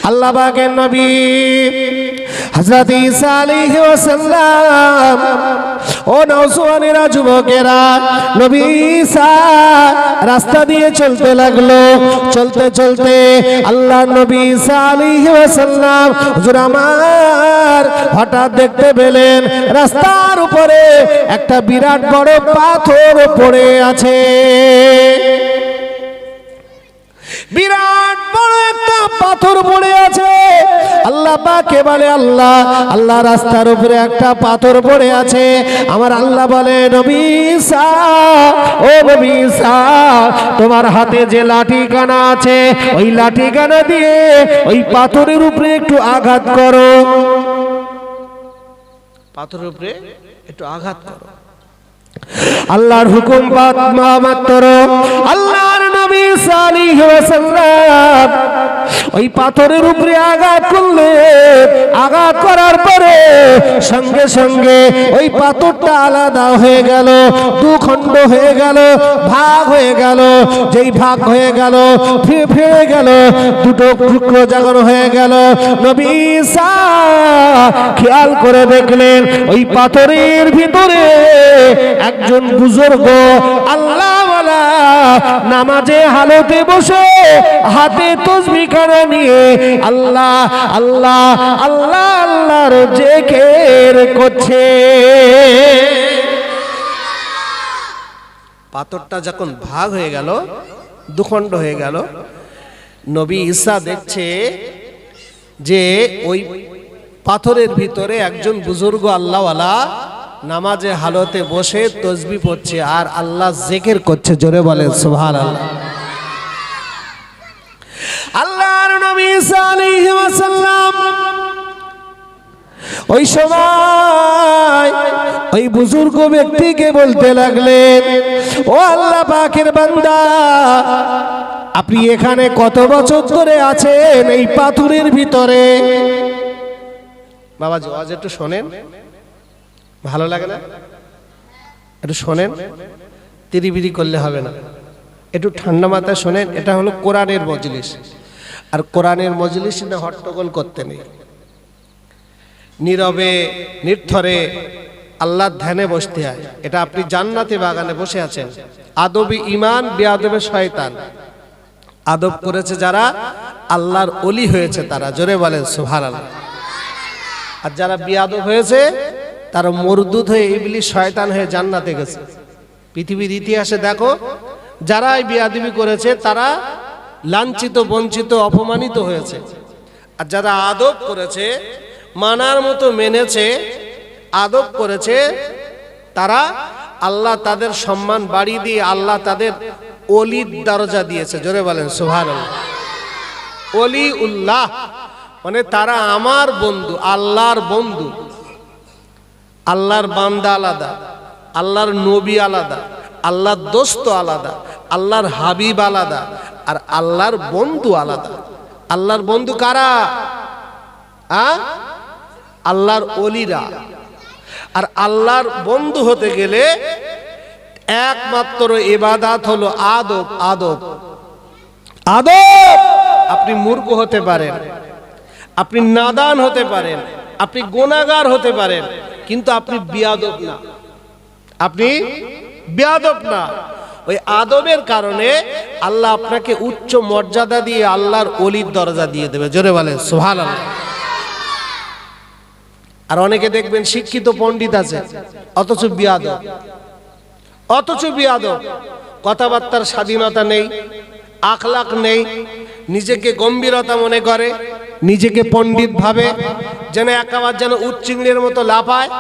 আল্লাহ পাকের নবী হযরত ঈসা আলাইহিস সালাম ও নওজওয়ানেরা, যুবকেরা, নবী ঈসা রাস্তা দিয়ে চলতে লাগলো। চলতে চলতে আল্লাহ নবী ঈসা আলাইহিস সালাম হুজুর আমার হঠাৎ দেখতে পেলেন রাস্তার উপরে একটা বিরাট বড় পাথর পড়ে আছে। বিরাট বড় একটা পাথর পড়ে আছে। আল্লাহ পাকে বলে, আল্লাহ আল্লাহ রাস্তার উপরে একটা পাথর পড়ে আছে। আমার আল্লাহ বলে, নবী ঈসা, ও নবী ঈসা, তোমার হাতে যে লাঠি কানা আছে ওই লাঠি কানা দিয়ে ওই পাথরের উপরে একটু আঘাত করো। পাথরের উপরে একটু আঘাত করো। আল্লাহর হুকুম মাত্র আল্লাহর নবী সাল্লাল্লাহু আলাইহি ওয়াসাল্লাম ওই পাথরের উপরে আঘাত করলেন। আঘাত করার পরে সঙ্গে সঙ্গে ওই পাথরটা আলাদা হয়ে গেল, দুখণ্ড হয়ে গেল, ভাগ হয়ে গেল। যেই ভাগ হয়ে গেল, ফেটে গেল, দুটো টুকরো জাগানো হয়ে গেল। নবী ঈসা খেয়াল করে দেখলেন ওই পাথরের ভিতরে একজন বুজুর্গ আল্লাহওয়ালা নামাজে হালতে বসে হাতে তাসবিহ কানা নিয়ে আল্লাহ আল্লাহ আল্লাহ আল্লাহর জিকির করছে। পাথরটা যখন ভাগ হয়ে গেল, দুখণ্ড হয়ে গেল, নবী ঈসা দেখছে যে ওই পাথরের ভিতরে একজন বুজুর্গ আল্লাহওয়ালা নামাজে হালতে বসে তাসবিহ পড়ছে আর আল্লাহ জিকির করছে। জোরে বলেন সুবহানাল্লাহ। আল্লাহর নবী সাল্লাল্লাহু আলাইহি ওয়াসাল্লাম ওই সময় ওই বুজুর্গ ব্যক্তিকে বলতে লাগলেন, ও আল্লাহ পাকের বান্দা, আপনি এখানে কত বছর ধরে আছেন এই পাথরের ভিতরে? বাবা আজ একটু শোনেন, ভালো লাগে না? একটু শোনেন, তিরিবিরি করলে হবে না, একটু ঠান্ডা মাথায় শোনেন। এটা হলো কোরআনের মজলিস, আর কোরআনের মজলিসে না হট্টগোল করতে নেই। নীরবে নির্থরে আল্লাহর ধ্যানে বসতে হয়। এটা আপনি জান্নাতি বাগানে বসে আছেন। আদবি ঈমান, বেয়াদবে শয়তান। আদব করেছে যারা, আল্লাহর ওলি হয়েছে তারা। জোরে বলেন সুবহানাল্লাহ। আর যারা বেয়াদব হয়েছে তারা মরদুদ হয়ে ইবলিস শয়তান হয়ে জান্নাতে গেছে। পৃথিবীর ইতিহাসে দেখো, যারা এই বেয়াদবি করেছে তারা লাঞ্ছিত, বঞ্চিত, অপমানিত হয়েছে। আর যারা আদব করেছে, মানার মতো মেনেছে, আদব করেছে, তারা আল্লাহ তাদের সম্মান বাড়িয়ে দিয়ে আল্লাহ তাদের ওলির দরজা দিয়েছে। জোরে বলেন সুবহানাল্লাহ। ওলি উল্লাহ মানে তারা আমার বন্ধু, আল্লাহর বন্ধু। আল্লাহর বান্দা আলাদা, আল্লাহর নবী আলাদা, আল্লাহর দোস্ত আলাদা, আল্লাহর হাবিব আলাদা, আর আল্লাহর বন্ধু আলাদা। আল্লাহর বন্ধু কারা? আল্লাহর ওলিরা। আর আল্লাহর বন্ধু হতে গেলে একমাত্র ইবাদত হলো আদব। আদব আদব। আপনি মূর্খ হতে পারেন, আপনি নাদান হতে পারেন, আপনি গুনাহগার হতে পারেন, কিন্তু আপনি বেয়াদব না। আপনি বেয়াদব না। ওই আদবের কারণে আল্লাহ আপনাকে উচ্চ মর্যাদা দিয়ে আল্লাহর ওলির দরজা দিয়ে দেবে। জোরে বলেন সুবহানাল্লাহ। আর অনেকে দেখবেন শিক্ষিত পণ্ডিত আছে অথচ বেয়াদব। অথচ বেয়াদব। কথাবার্তার স্বাধীনতা নেই, আখলাক নেই, নিজেকে গম্ভীরতা মনে করে, নিজেকে পণ্ডিত ভাবে, যেন একেবারে যেন উচ্চিংড়ির মতো লাফায়।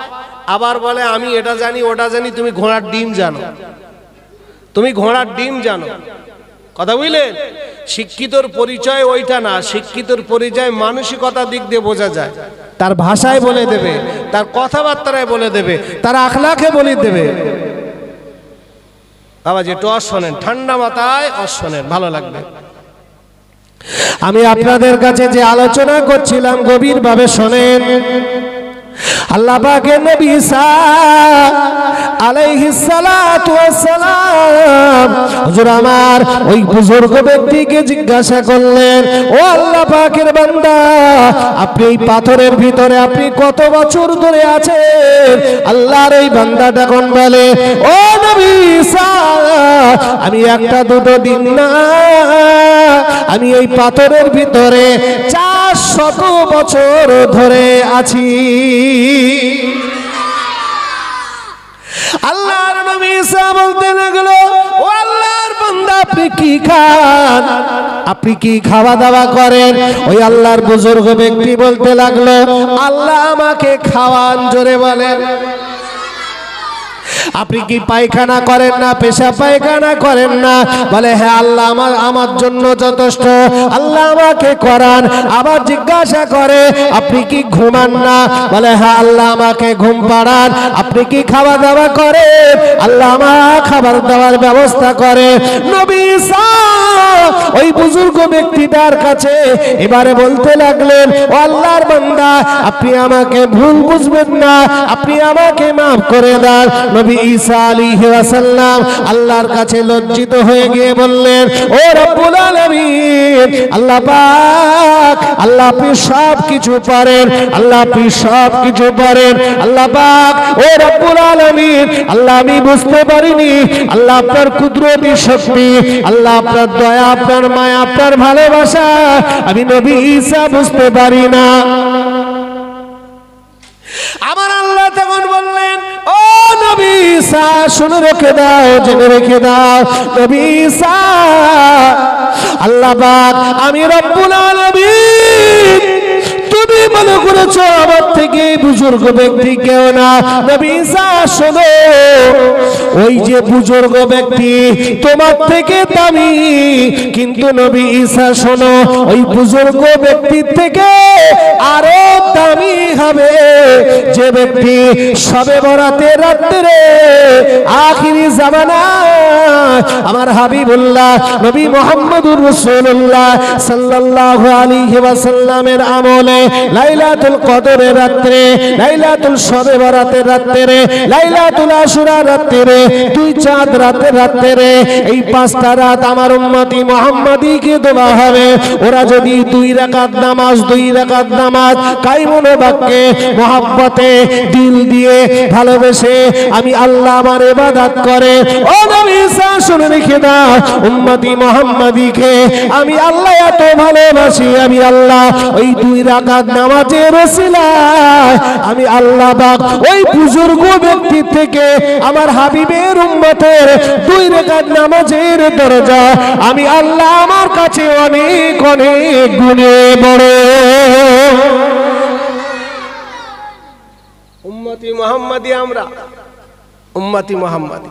আবার বলে আমি এটা জানি ওটা জানি। তুমি ঘোড়ার ডিম জানো, তুমি ঘোড়ার ডিম জানো। কথা বুঝলেন? শিক্ষিতর পরিচয় ওইটা না। শিক্ষিতর পরিচয় মানসিকতার দিক দিয়ে বোঝা যায়। তার ভাষায় বলে দেবে, তার কথাবার্তায় বলে দেবে, তার আখলাকে বলে দেবে। বাবা যেটা শোনেন, ঠান্ডা মাথায় শোনেন, ভালো লাগবে। আমি আপনাদের কাছে যে আলোচনা করছিলাম গভীরভাবে শোনেন। আল্লাহ পাকের নবী ঈসা আলাইহিস সালাতু ওয়াস সালাম হুজুর আমার ওই বুজুর্গ ব্যক্তিকে জিজ্ঞাসা করলেন, ও আল্লাহ পাকের বান্দা, আপনি এই পাথরের ভিতরে আপনি কত বছর ধরে আছেন? আল্লাহর এই বান্দা তখন বলে, ও নবী ঈসা, আমি একটা দুটো দিন না, আমি এই পাথরের ভিতরে 400 বছর ধরে আছি। আল্লাহর নবী ঈসা বলতে লাগলো, ও আল্লাহর বান্দা, আপনি কি খান? আপনি কি খাওয়া দাওয়া করেন? ওই আল্লাহর বুজুর্গ ব্যক্তি বলতে লাগলো, আল্লাহ আমাকে খাওয়ান। জোরে বলেন। আপনি কি পায়খানা করেন না, পেশাব পায়খানা করেন না? বলে, হ্যাঁ আল্লাহ আমার জন্য যথেষ্ট, আল্লাহ আমাকে করান। আবার জিজ্ঞাসা করে, আপনি কি ঘুমান না? বলে, হ্যাঁ আল্লাহ আমাকে ঘুম পাড়ান। আপনি কি খাওয়া দাওয়া করেন? আল্লাহ আমার খাবার দাবার ব্যবস্থা করে। নবী ঈসা ওই বুজুর্গ ব্যক্তিটার কাছে এবারে বলতে লাগলেন, ও আল্লাহর বান্দা, আপনি আমাকে ভুল বুঝবেন না, আপনি আমাকে মাফ করে দেন। নবী ঈসা আলাইহিস সালাম আল্লাহর কাছে লজ্জিত হয়ে গিয়ে বললেন, ও রব্বুল আলামিন, আল্লাহ পাক, আল্লাহ আপনি সব কিছু পারেন, আল্লাহ আপনি সব কিছু পারেন, আল্লাহ পাক, ও রব্বুল আলামিন, আল্লাহ আমি বুঝতে পারিনি, আল্লাহ আপনার কুদরতি শক্তি, আল্লাহ আপনার দয়া, আপনার মায়া, আপনার ভালোবাসা আমি নবী ঈসা বুঝতে পারি না। আমার আল্লাহ তখন বললেন, ও নবী ঈসা, শুনে রেখে দাও, জেনে রেখে দাও, নবী ঈসা, আল্লাহ পাক আমি রব্বুল আলামিন, তুমি মনে করেছো আমার থেকে বুজুর্গ ব্যক্তি কেউ না। নবী ঈসা শোনো, ওই যে বুজুর্গ ব্যক্তি তোমার থেকে দামি, কিন্তু নবী ঈসা শোনো, ওই বুজুর্গ ব্যক্তির থেকে আরো দামি হবে যে ব্যক্তি শবে বরাতের রাত্রে আখিরি জামানা আমার হাবিবুল্লাহ নবী মুহাম্মদুর রাসূলুল্লাহ সাল্লাল্লাহু আলাইহি ওয়াসাল্লামের আমলে লাইলাতুল কদরের রাত্রে, লাইলাতুল শবে বরাতের রাত্রে, লাইলাতুল আশুরার রাত্রে, দুই চাঁদ রাতের রাত্রে, এই 5টা রাত আমার উম্মতি মুহাম্মাদিকে দেওয়া হবে। ওরা যদি 2 রাকাত নামাজ, 2 রাকাত নামাজ কায়মুনে বাক্যে মহব্বতে দিল দিয়ে ভালোবেসে আমি আল্লাহ আমার ইবাদত করে, ও নবী ঈসা শুনে রেখে দাও, উম্মতি মুহাম্মাদিকে আমি আল্লাহ এত ভালোবাসি, আমি আল্লাহ ওই 2 রাকাত নামাজের ওসিলায় আমি আল্লাহ পাক ওই বুজুর্গ ব্যক্তি থেকে আমার হাবিবের উম্মতের 2 রাকাত নামাজের দরজা আমি আল্লাহ আমার কাছে অনেক অনেক গুণে বড়। উম্মতি মুহাম্মাদি, আমরা উম্মতি মুহাম্মাদি।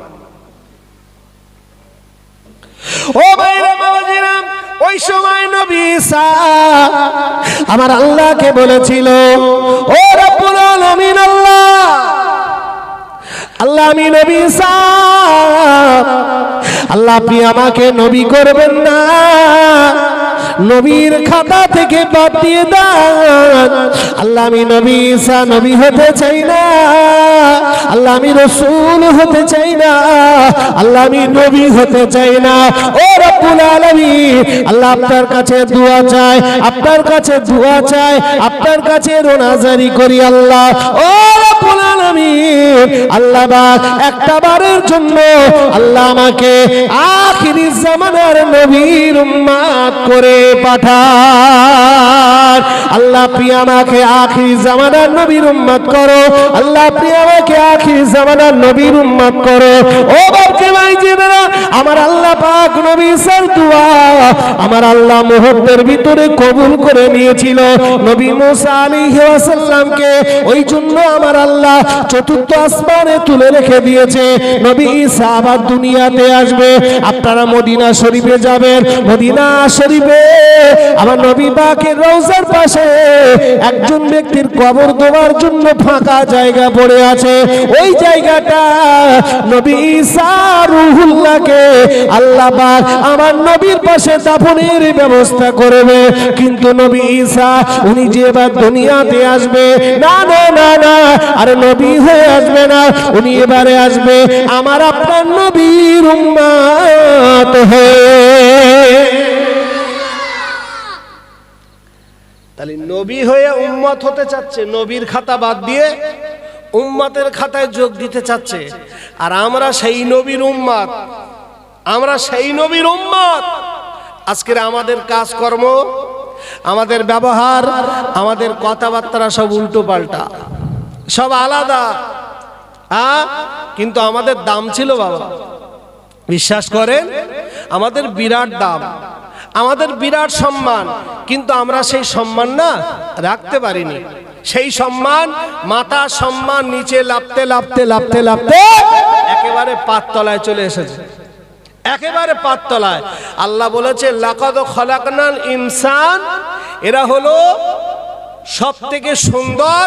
ও ভাইরা বাবাজিরা, ওই সময় নবী ঈসা আমার আল্লাহকে বলেছিল, ও রব্বুল আলামিন, আল্লাহ, আল্লাহ আমি নবী ঈসা, আল্লাহ আপনি আমাকে নবী করবেন না, নবীর খাতা থেকে বাদ দিয়ে দেন। আল্লাহ আমি নবী ঈসা নবী হতে চাই না, আল্লাহ আমি রাসূল হতে চাই না, আল্লাহ আমি নবী হতে চাই না। ও রব্বুল আলামিন, আল্লাহ আপনার কাছে দোয়া চাই, আপনার কাছে দোয়া চাই, আপনার কাছে রোনাজারি করি আল্লাহ। ও রব্বুল আলামিন, আল্লাহ পাক একটা বারের জন্য আল্লাহ আমাকে আখিরি জামানার নবীর উম্মত করে পাঠান। আল্লাহ আপনি আমাকে আখিরি জামানার নবীর উম্মত করো, আল্লাহ আপনি আমাকে আখিরি জামানার নবীর উম্মত করো। ও বাপকে ভাই জিনেরা, আমার আল্লাহ পাক নবী ঈসার দোয়া আমার আল্লাহ মুহূর্তের ভিতরে কবুল করে নিয়েছিল। নবী মুসা আলাইহিস সালামকে ওই জন্য আমার আল্লাহ চতুর্থ আসমানে তুলে রেখে দিয়েছে। নবী ঈসা আবার দুনিয়াতে আসবে, আপনারা মদিনা শরীফে যাবেন, মদিনা শরীফে আমার নবী পাকের রওজার পাশে পাশে একজন ব্যক্তির কবর দেওয়ার জন্য ফাঁকা জায়গা পড়ে আছে। ওই জায়গাটা নবী ঈসা রূহুল্লাহকে আল্লাহ পাক আমার নবীর পাশে দাফনের ব্যবস্থা করবে। কিন্তু নবী ঈসা উনি যে এবার দুনিয়াতে আসবে, না না না না, আর নবী হয়ে আসবে না, উনি এবারে আসবে আমার আপনার নবীর উম্মত হয়ে। তাহলে নবী হয়ে উম্মত হতে চাচ্ছে, নবীর খাতা বাদ দিয়ে উম্মতের খাতায় যোগ দিতে চাচ্ছে। আর আমরা সেই নবীর উম্মত, আমরা সেই নবীর উম্মত। আজকের আমাদের কাজকর্ম, আমাদের ব্যবহার, আমাদের কথাবার্তা সব উল্টো পাল্টা, সব আলাদা। কিন্তু আমাদের দাম ছিল বাবা, বিশ্বাস করেন, আমাদের বিরাট দাম, আমাদের বিরাট সম্মান। কিন্তু আমরা সেই সম্মান না রাখতে পারিনি। সেই সম্মান, মাথা সম্মান নিচে লাফতে লাফতে লাফতে লাফতে একেবারে পাততলায় চলে এসেছে, একেবারে পাততলায়। আল্লাহ বলেছে লাকাদ খলাকনাল ইনসান, এরা হলো সব থেকে সুন্দর।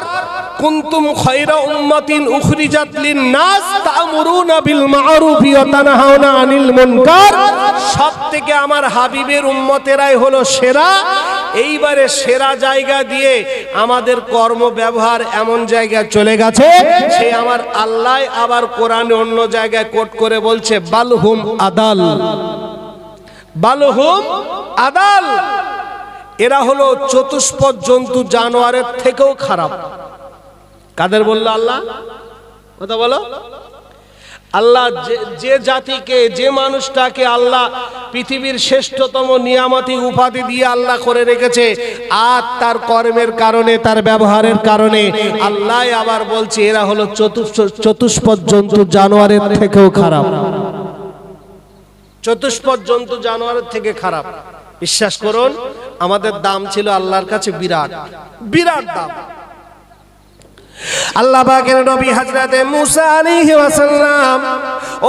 কুনতুম খায়রা উম্মাতিন উখরিজাত লিন-নাস তা'মুরুনা বিল মা'রুফি ওয়া তানহাউনা আনিল মুনকার। সব থেকে আমার হাবিবের উম্মতেরাই হলো সেরা। এইবারে সেরা জায়গা দিয়ে আমাদের কর্ম ব্যবহার এমন জায়গায় চলে গেছে, সে আমার আল্লাহ আবার কোরআনে অন্য জায়গায় কোট করে বলছে বালহুম আদাল, বালহুম আদাল। এরা হলো চতুষ্পদ জন্তু জানোয়ারের থেকেও খারাপ। কাদের বললো আল্লাহ? কথা বলো। আল্লাহ যে জাতিকে, যে মানুষটাকে আল্লাহ পৃথিবীর শ্রেষ্ঠতম নিয়ামতি উপাধি দিয়ে আল্লাহ করে রেখেছে, আর তার কর্মের কারণে, তার ব্যবহারের কারণে আল্লাহ আবার বলছে এরা হলো চতুষ্পদ জন্তু জানোয়ারের থেকেও খারাপ। চতুষ্পদ জন্তু জানোয়ারের থেকে খারাপ। বিশ্বাস করুন, আমাদের দাম ছিল আল্লাহর কাছে বিরাট, বিরাট দাম। আল্লাহ পাকের নবী হযরতে মুসা আলাইহিস সালাম,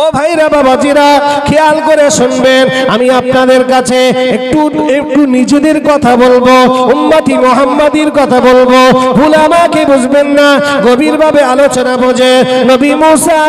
ও ভাইরা বাবাজিরা খেয়াল করে শুনবেন, আমি আপনাদের কাছে একটু একটু নিজেদের কথা বলবো, উম্মতি মুহাম্মাদির কথা বলবো। ভুল আমাকে বুঝবেন না, গভীরভাবে আলোচনা বোঝে। নবী মুসা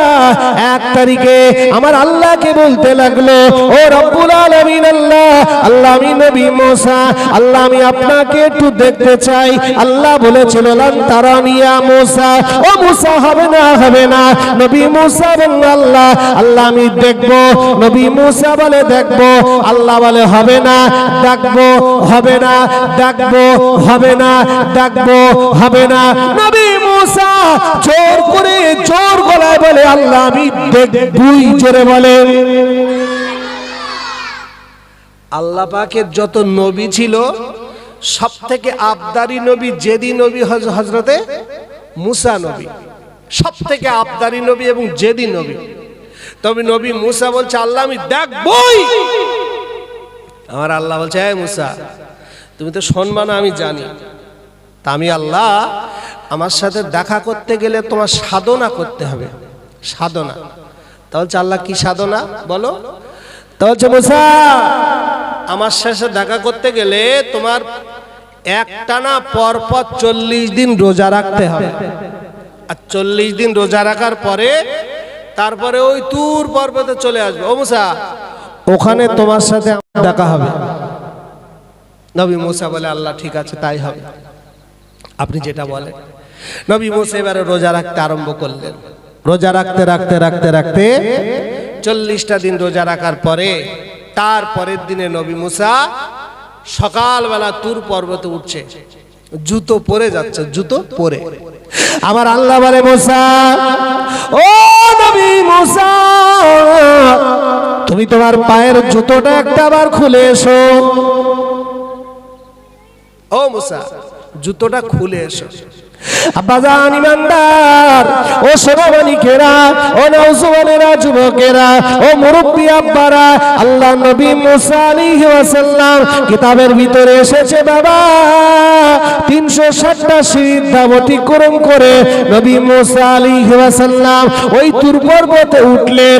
1 তারিখে আমার আল্লাহকে বলতে লাগলো, ও রব্বুল আলামিন আল্লাহ, আল্লাহ আমি নবী মুসা, আল্লাহ আমি আপনাকে একটু দেখতে চাই। আল্লাহ বলেছিল লান তারানিয়া মুসা, ও মুসা হবে না, হবে না। নবী মুসা বলল আল্লাহ, আল্লাহ আমি দেখবো। নবী মুসা বলে দেখবো, আল্লাহ বলে হবে না, ডাকবো, হবে না, ডাকবো, হবে না, ডাকবো, হবে না। নবী মুসা জোর করে, জোর গলায় বলে আল্লাহ আমি দেখবই, জোরে বলে। আল্লাহ পাকের যত নবী ছিল সব থেকে আবদারি নবী জেদি নবী হযরতে মুসা নবী, সব থেকে আবদারি নবী এবং জেদি নবী। তবে নবী মুসা বলছে আল্লাহ আমি দেখবই। আমার আল্লাহ বলছে এই মুসা তুমি তো শুনবা না আমি জানি, তা আমি আল্লাহ আমার সাথে দেখা করতে গেলে তোমার সাধনা করতে হবে, সাধনা। তা বলছে আল্লাহ কি সাধনা বলো? তা বলছে মুসা আমার সাথে দেখা করতে গেলে তোমার একটানা পরপর 40 দিন রোজা রাখতে হবে। আর 40 দিন রোজা রাখার পরে তারপরে ওই তুর পর্বতে চলে আসবে। ও মুসা ওখানে তোমার সাথে দেখা হবে। নবী মুসা বলে আল্লাহ ঠিক আছে তাই হবে, আপনি যেটা বলেন। নবী মুসা এবারে রোজা রাখতে আরম্ভ করলেন। রোজা রাখতে রাখতে রাখতে রাখতে 40টা দিন রোজা রাখার পরে তারপরের দিনে নবী মুসা সকালবেলা তুর পর্বতে উঠছে, জুতো পরে যাচ্ছে, জুতো পরে। আমার আল্লাহ বলে মুসা, ও নবী মুসা তুমি তোমার পায়ের জুতোটা একটাবার খুলে এসো। ও মুসা জুতোটা খুলে এসো। আব্বাজান ইমানদার, ও সোনামানিকেরা, ও নওজওয়ানেরা, যুবকেরা, ও মুরব্বী আব্বারা, আল্লাহ নবী মুসা আলাইহিস সালাম কিতাবের ভিতরে এসেছে বাবা 360টা সিঁড়ির ধাপ অতিক্রম করে নবী মুসা আলাইহিস সালাম ওই তুর পর্বতে উঠলেন।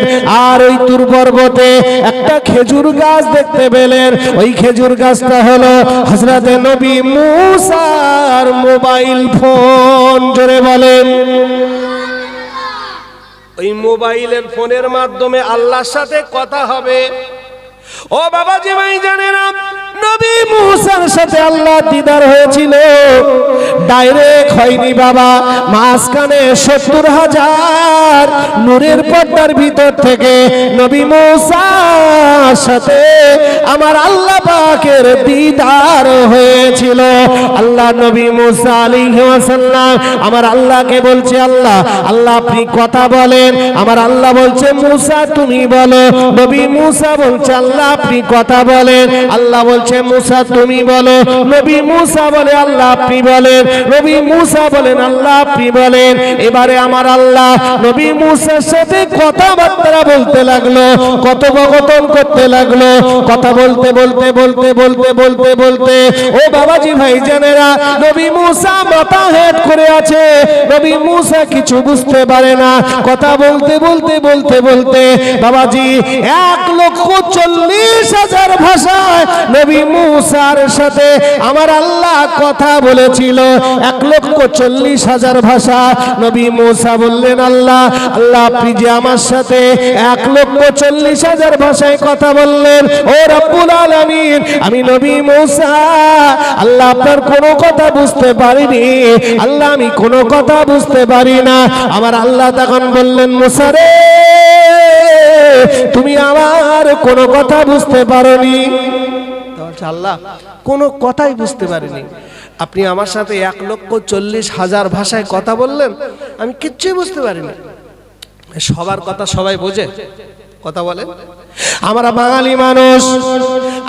আর ওই তুর পর্বতে একটা খেজুর গাছ দেখতে পেলেন। ওই খেজুর গাছটা হলো হযরতে নবী মুসার মোবাইল ফোন। জোরে বলেন। ওই মোবাইলের ফোনের মাধ্যমে আল্লাহর সাথে কথা হবে। ও বাবাজি ভাই জানেন, নবী মুসার সাথে আল্লাহ দিদার হয়েছিল, ডাইরেক্ট হয়নি বাবা, মাঝখানে 70,000 নূরের পর্দার ভিতর থেকে নবী মুসার সাথে আমার আল্লাহ পাকের দিদার হয়েছিল। আল্লাহ নবী মুসা আলাইহিস সালাম আমার আল্লাহকে বলছে, আল্লাহ আল্লাহ আপনি কথা বলেন। আমার আল্লাহ বলছে মুসা তুমি বলো। নবী মুসা বলছে আল্লাহ আপনি কথা বলেন। আল্লাহ বলছে মুসা তুমি বলো। নবী মুসা বলে আল্লাহ আপনি বলেন। নবী মুসা বলেন আল্লাহ আপনি বলেন। এবারে আমার আল্লাহ নবী মুসার সাথে কথাবার্তা বলতে লাগলো, কথোপকথন করতে লাগলো। কথা বলতে বলতে বলতে বলতে বলতে বলতে ও বাবাজি ভাই জানেরা, নবী মুসা মাথা হেট করে আছে। নবী মুসা কিছু বুঝতে পারে না। কথা বলতে বলতে বলতে বলতে বাবাজি 1,40,000 ভাষায় নবী মুসার সাথে আমার আল্লাহ কথা বলেছিল। 1,40,000 ভাষা। নবী মুসা বললেন আল্লাহ আল্লাহ আপনি যে আমার সাথে 1,40,000 ভাষায় কথা বললেন, ও রব্বুল আলামিন আমি নবী মুসা আল্লাহ আপনার কোনো কথা বুঝতে পারিনি। আল্লাহ আমি কোনো কথা বুঝতে পারি না। আমার আল্লাহ তখন বললেন মুসা রে তুমি আমার কোনো কথা বুঝতে পারোনি। আল্লাহ কোনো কথাই বুঝতে পারিনি। আপনি আমার সাথে 1,40,000 ভাষায় কথা বললেন, আমি কিচ্ছুই বুঝতে পারিনি। সবার কথা সবাই বোঝে, কথা বলে। আমরা বাঙালি মানুষ,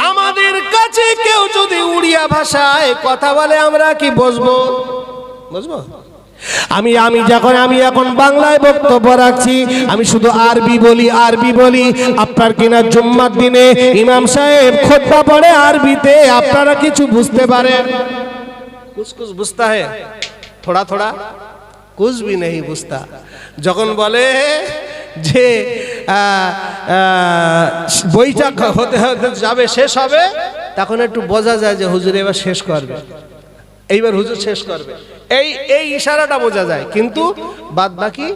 আমাদের কাছে কেউ যদি উড়িয়া ভাষায় কথা বলে আমরা কি বুঝবো? বুঝবো? আমি এখন বাংলায় বক্তব্য রাখছি, আমি শুধু আরবি বলি। আপনার কিনা জুম্মার দিনে ইমাম সাহেব খুতবা পড়ে আরবিতে, আপনারা কিছু বুঝতে পারেন? কুछ বুঝতা है, थोड़ा थोड़ा, कुछ भी नहीं বুঝতা। যখন বলে যে বইটা হতে হতে যাবে শেষ হবে, তখন একটু বোঝা যায় যে হুজুর এবার শেষ করবে, এইবার হুজুর শেষ করবে, এই ইশারাটা বোঝা যায়, কিন্তু বাদ বাকি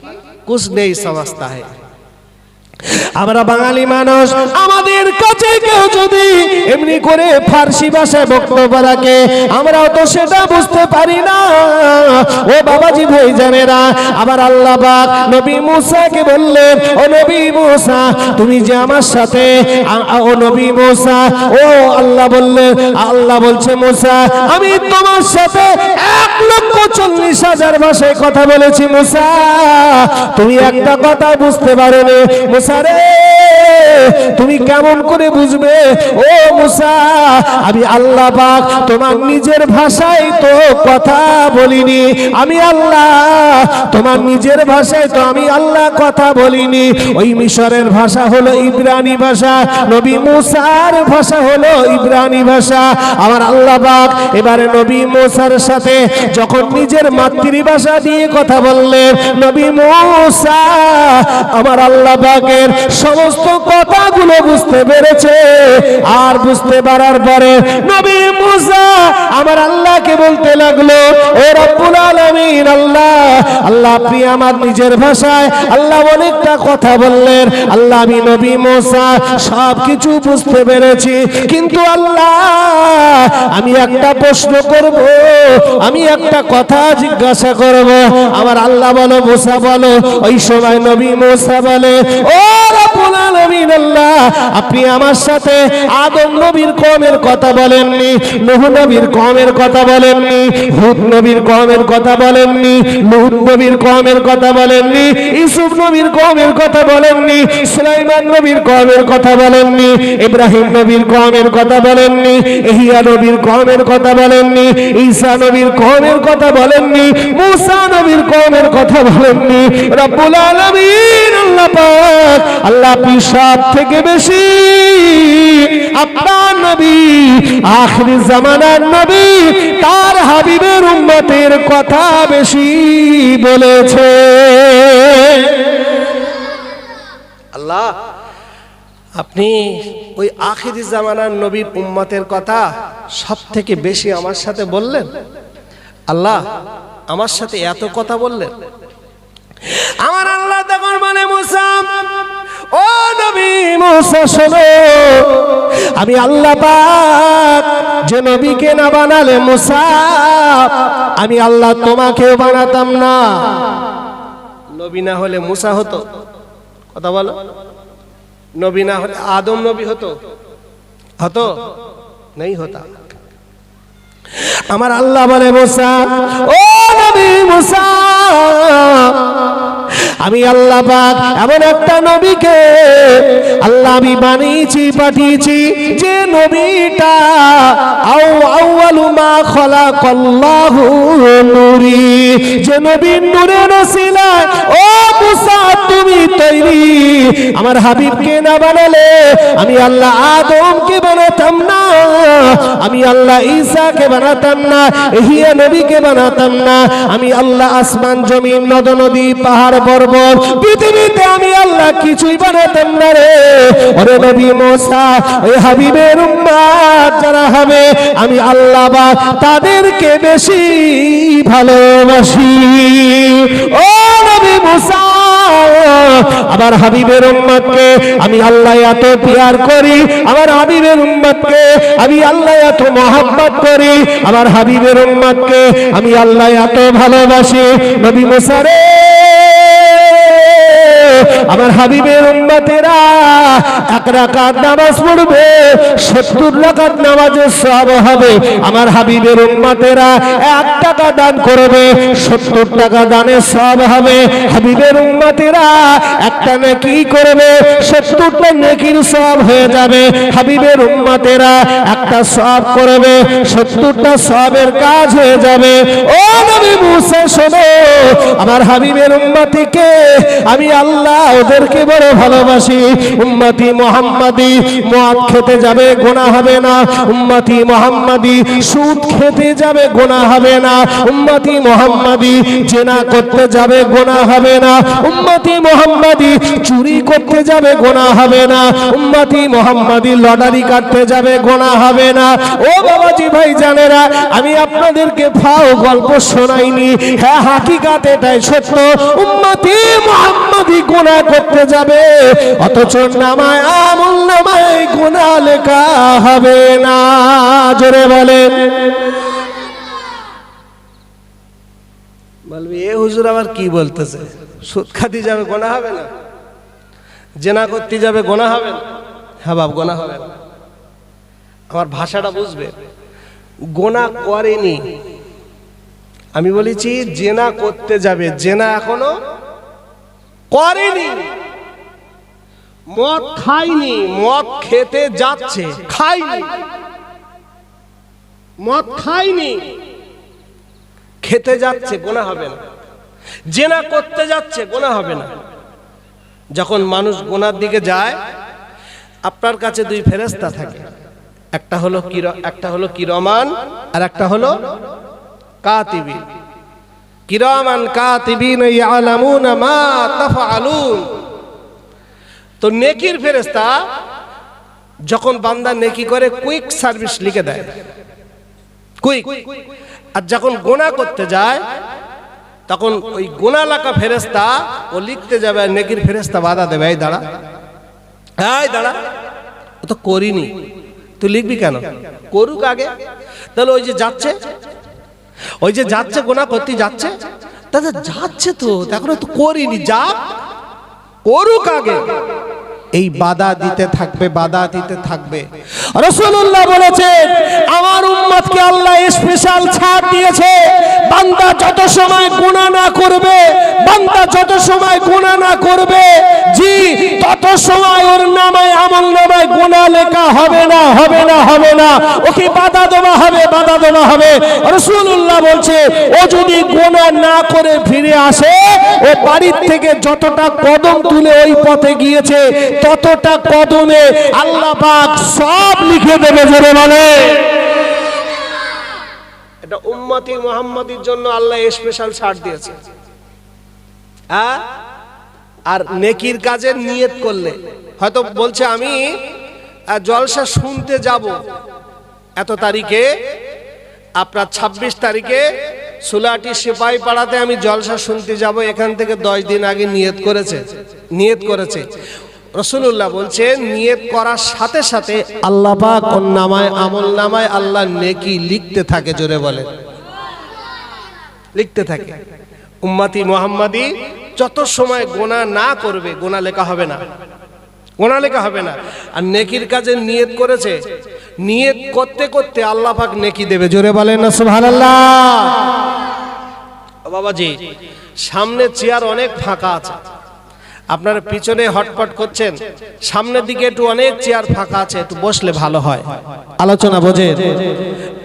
কুছ নেই সমঝতা है। আমরা বাঙালি মানুষ, আমাদের কাছে কেউ যদি এমনি করে ফার্সি ভাষায় বক্তব্য রাখে আমরাও তো সেটা বুঝতে পারি না। ও বাবাজি ভাই জানেরা, আবার আল্লাহ পাক নবী মুসাকে বললেন, ও নবী মুসা তুমি যে আমার সাথে, ও নবী মুসা, ও আল্লাহ বললেন, আল্লাহ বলছে মুসা আমি তোমার সাথে 1,40,000 ভাষায় কথা বলেছি মুসা, তুমি একটা কথা বুঝতে পারোনি। মুসা রে তুমি কেমন করে বুঝবে? ও মুসা আমি আল্লাহ পাক তোমার নিজের ভাষায় তো কথা বলিনি, আমি আল্লাহ তোমার নিজের ভাষায় তো আমি আল্লাহ কথা বলিনি। ওই মিশরের ভাষা হলো ইব্রানি ভাষা, নবী মুসার ভাষা হলো ইব্রানি ভাষা। আমার আল্লাহ পাক এবারে নবী মুসার সাথে যখন নিজের মাতৃভাষা দিয়ে কথা বললেন, নবী মুসা আমার আল্লাহ পাকের সমস্ত কথাগুলো বুঝতে পেরেছে। আর বুঝতে পারার পরে নবী মুসা আমার আল্লাহকে বলতে লাগলো, ও রব্বুল আলামিন আল্লাহ আল্লাহ আপনি আমার নিজের ভাষায় আল্লাহ অনেকটা কথা বললেন, আল্লাহ আমি নবী মুসা সব কিছু বুঝতে পেরেছি, কিন্তু আল্লাহ আমি একটা প্রশ্ন করব, আমি একটা কথা জিজ্ঞাসা করব। আমার আল্লাহ বলো মুসা বলো। ওই সময় নবী মুসা বলে, ও রব্বুল আলামিন আল্লাহ আপনি আমার সাথে আদম নবীর কওমের কথা বলেননি, নূহ নবীর কওমের কথা বলেননি, হুদ নবীর কওমের কথা বলেন বলেননি, লূত নবীর কওমের কথা বলেননি, ইউসুফ নবীর কওমের কথা বলেননি, সুলাইমান নবীর কওমের কথা বলেননি, ইব্রাহিম নবীর কওমের কথা বলেননি, ইহইয়া নবীর কওমের কথা বলেননি, ঈসা নবীর কওমের কথা বলেননি, মুসা নবীর কওমের কথা বলেননি। রব্বুল আলামিন আল্লাহ পাক, আল্লাহ আপনি সব থেকে বেশি আপনার নবী, আখিরি জামানার নবী, তার হাবিবের উম্মতের কথা বেশি বলেছে। আল্লাহ আপনি ওই আখিরি জামানার নবীর উম্মতের কথা সব থেকে বেশি আমার সাথে বললেন। আল্লাহ আমার সাথে এত কথা বললেন। আমার আল্লাহ তখন বলে, মুসা, ও নবী মুসা শোনো, আমি আল্লাহ পাক যে নবীকে না বানালে মুসা, আমি আল্লাহ তোমাকেও বানাতাম না। নবী না হলে মুসা হতো, কথা বলো, নবী না হলে আদম নবী হতো, হতো नहीं होता। আমার আল্লাহ বলে, মুসা, ও নবী মুসা, আমি আল্লাহ পাক এমন একটা নবীকে আল্লাহ আমি বানিয়েছি, পাঠিয়েছি, যে নবীটা আউয়ালু মা খালাকাল্লাহু নূরি, যে নবীর নূরের ওসিলায় ও মুসা তুমি তৈরি। আমার হাবিবকে না বানালে আমি আল্লাহ আদমকে বানাতাম না, আমি আল্লাহ ঈসাকে বানাতাম না, ইহইয়া নবীকে বানাতাম না, আমি আল্লাহ আসমান জমিন নদ নদী পাহাড় পর্বত পৃথিবীতে আমি আল্লাহ কিছুই বানাতাম না রে। ওরে নবী মুসা, ওই হাবিবের উম্মত যারা হবে আমি আল্লাহ বা তাদেরকে বেশি ভালোবাসি। ও নবী মুসা, আমার হাবিবের উম্মতকে আমি আল্লাহ এত প্যার করি, আমার হাবিবের উম্মতকে আমি আল্লাহ এত মহব্বত করি, আমার হাবিবের উম্মতকে আমি আল্লাহ এত ভালোবাসি। নবী মুসা রে, আমার হাবিবের উম্মতেরা 1 রাকাত নামাজ পড়বে 70 রাকাত নামাজের সওয়াব হবে। আমার হাবিবের উম্মতেরা 1 টাকা দান করবে 70 টাকা দানের সওয়াব হবে। হাবিবের উম্মতেরা একটা নেকি করবে 70টা নেকির সওয়াব হয়ে যাবে। হাবিবের উম্মতেরা একটা সওয়াব করবে 70টা সওয়াবের কাজ হয়ে যাবে। ও নবী মুসা শোনো, আমার হাবিবের উম্মতিকে আমি আল্লাহ ওদেরকে বড় ভালোবাসি। উম্মতি মুহাম্মাদি মদ খেতে যাবে গুনাহ হবে না, উম্মতি মুহাম্মাদি সুদ খেতে যাবে গুনাহ হবে না, উম্মতি মুহাম্মাদি জিনা করতে যাবে গুনাহ হবে না, উম্মতি মুহাম্মাদি চুরি করতে যাবে গুনাহ হবে না, উম্মতি মুহাম্মাদি লটারি কাটতে যাবে গুনাহ হবে না। ও বাবাজি ভাই জানেরা, আমি আপনাদেরকে ফাও গল্প শোনাইনি, হ্যাঁ হাকিকাত এটাই সত্য। উম্মতি মুহাম্মাদি গুনাহ করতে যাবে, অথচ নামায় আমল নামায় গুনাহ লেখা হবে না। জোরে বলেন। বলবি এ হুজুর আবার কি বলতেছে, সুদ খাতে যাবে গুনাহ হবে না, জিনা করতে যাবে গুনাহ হবে না? হ্যাঁ বাপ, গুনাহ হবে না। আমার ভাষাটা বুঝবে, গুনাহ করেনি, আমি বলেছি জিনা করতে যাবে, জিনা এখনো করেনি। মদ খায়নি, মদ খেতে যাচ্ছে, খায়নি, মদ খায়নি, খেতে যাচ্ছে, গুনাহ হবে না। জিনা করতে যাচ্ছে, গুনাহ হবে না। যখন মানুষ গুনার দিকে যায়, আপনার কাছে 2 ফেরেশতা থাকে, একটা হলো কিরমান আর একটা হলো কাতিবিন। কিরামান কাতিবিন ইয়ালামুনা মা তাফআলুন। তো নেকির ফেরেশতা যখন বান্দা নেকি করে কুইক সার্ভিস লিখে দেয়, কুইক। আর যখন গুনাহ করতে যায় তখন ওই গুনাহ লেখা ফেরেশতা ও লিখতে যাবে, নেকির ফেরেশতা বাধা দেবে, এই দাঁড়া, এই দাঁড়া, ও তো করিনি, তুই লিখবি কেন, করুক আগে। তাহলে ওই যে যাচ্ছে, ওই যে যাচ্ছে গুনাহ করতে যাচ্ছে, তাহলে যাচ্ছে তো এখনো তো করিনি, যা করুক আগে। এই বাধা দিতে থাকবে, বাধা দিতে থাকবে। রাসূলুল্লাহ বলেছেন আমার উম্মতকে আল্লাহ স্পেশাল ছাড় দিয়েছে, বান্দা যত সময় গুনাহ না করবে, বান্দা যত সময় গুনাহ না করবে, জি তত সময় ওর নামায় আমল নামায় গুনাহ লেখা হবে না, হবে না, হবে না, ওকে বাধা দেওয়া হবে, বাধা দেওয়া হবে। রাসূলুল্লাহ বলছে ও যদি গুনাহ না করে ফিরে আসে, ও বাড়ির থেকে যতটা কদম তুলে ওই পথে গিয়েছে ততটা কদমে আল্লাহ পাক সব লিখে দেবে। জোরে বলে, এটা উম্মতি মুহাম্মাদির জন্য আল্লাহ স্পেশাল ছাড় দিয়েছে। আর নেকির কাজে নিয়ত করলে হয়তো বলছে আমি জলসা শুনতে যাব এত তারিখে, আপনার 26 তারিখে সুলাটি সিপাহী পাড়াতে আমি জলসা শুনতে যাব, এখান থেকে 10 দিন আগে নিয়ত করেছে। রাসূলুল্লাহ বলছে নিয়ত করার সাথে সাথে আল্লাহ পাক ওর নামায় আমল নামায় আল্লাহ নেকি লিখতে থাকে। জোরে বলে, লিখতে থাকে। উম্মতি মুহাম্মাদি যত সময় গুনাহ না করবে গুনাহ লেখা হবে না, গুনাহ লেখা হবে না। আর নেকির কাজে নিয়ত করেছে, নিয়ত করতে করতে আল্লাহ পাক নেকি দেবে। জোরে বলেন না সুবহানাল্লাহ। বাবাজি সামনে চেয়ার অনেক ফাঁকা আছে, আপনারা পিছনে হটপট করছেন, সামনের দিকে একটু অনেক চেয়ার ফাঁকা আছে, একটু বসলে ভালো হয়। আলোচনা বোঝেন,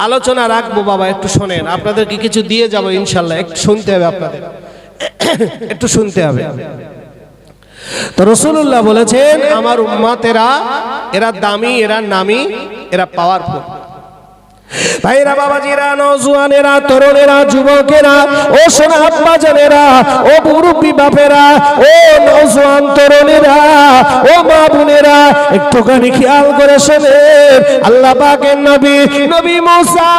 আলোচনা রাখবো বাবা, একটু শোনেন, আপনাদেরকে কিছু দিয়ে যাবো ইনশাল্লাহ, একটু শুনতে হবে আপনাদের, একটু শুনতে হবে। তো রাসূলুল্লাহ বলেছেন আমার উম্মতেরা এরা দামি, এরা নামি, এরা পাওয়ারফুল। ভাইরা বাবাজিরা, নওজোয়ানেরা, তরুণেরা, যুবকেরা, ও সোনা আব্বা জানেরা, ও মুরব্বি বাপেরা, ও নওজোয়ান তরুণেরা, ও মা বোনেরা, একটুখানি খেয়াল করে শোনেন। আল্লাহ পাকের নবী মুসা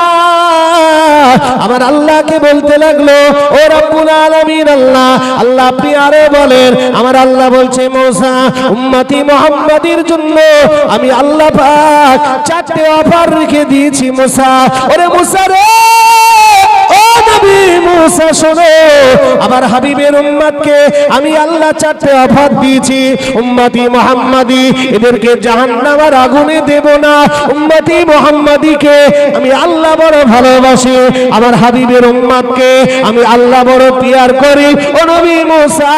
আমার আল্লাহকে বলতে লাগলো, ও রব্বুল আলামিন আল্লাহ, আল্লাহ আপনি আরো বলেন। আমার আল্লাহ বলছে মুসা উম্মতি মুহাম্মাদির জন্য আমি আল্লাহ পাক 4টে অফার রেখে দিয়েছি। মুসা, ওরে মুসা রে, ও নবী মুসা শোনো, আমার হাবিবের উম্মতকে আমি আল্লাহ 4টে অফার দিয়েছি। উম্মতি মুহাম্মাদি এদেরকে জাহান্নামের আগুনে দেব না। উম্মতি মুহাম্মাদিকে আমি আল্লাহ বড় ভালোবাসি, আমার হাবিবের উম্মতকে আমি আল্লাহ বড় পিয়ার করি। ও নবী মুসা,